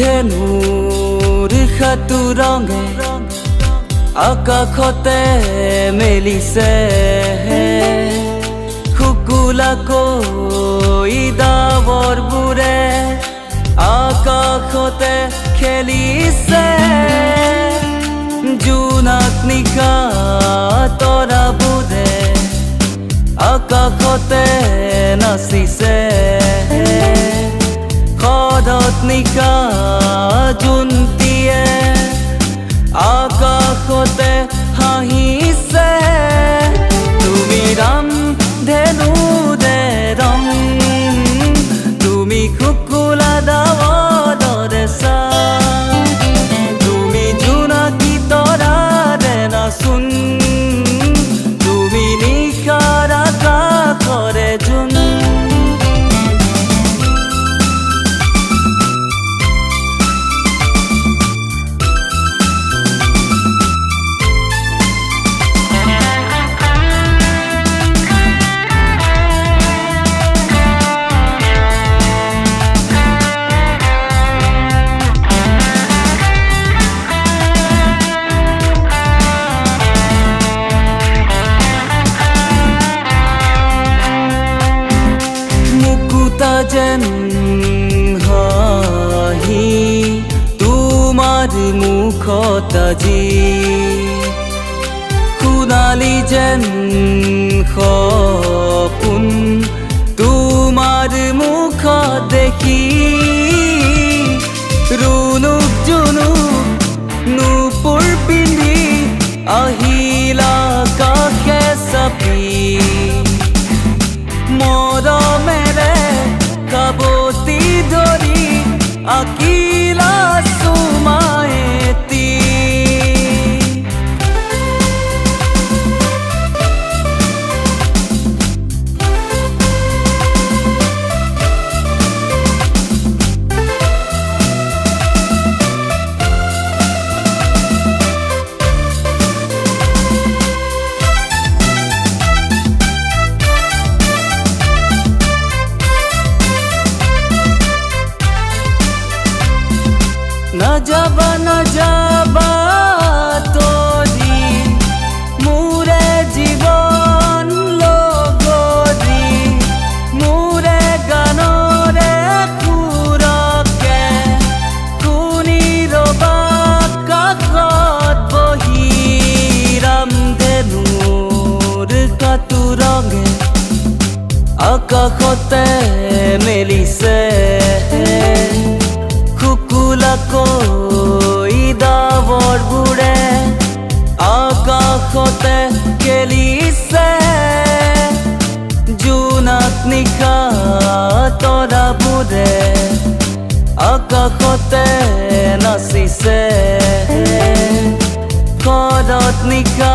ৰামধেনুৰ খাটো ৰঙে আকাশতে মেলিছে শুকুলাকৈ ডাৱৰবোৰে আকাশতে খেলিছে জোনাক নিশা তৰাবোৰে আকাশতে নাচিছে শৰৎ নিশা জোনটিয়ে আকাশতে হাঁহিছে তুমি ৰামধেনু দে ৰং তুমি শুকুলা ডাৱৰৰে ছাঁ তুমি জোনাকী তৰাৰে নাচোন তুমি নিশাৰ আকাশৰে জোন যেন হাঁহি তোমাৰ মুখত আজি সোণালী যেন সপোন তোমাৰ মুখত দেখি ৰুণুক জুনুক নুপুৰ পিন্ধি আহিলা কাষে চাপি মৰমেৰে কাবতি ধৰি আকিলা চুমায়েতি না যাবা তোৰি মোৰে জীবন লগৰি মোৰে গানৰে সুৰকে শুনি ৰবা কাষত বহি ৰামধেনুৰ খাটো ৰঙে আকাশতে মেলিছে শুকুলাকৈ ডাৱৰবোৰে আকাশতে খেলিছে জোনাক নিশা তৰাবোৰে আকাশতে নাচিছে শৰৎ নিশা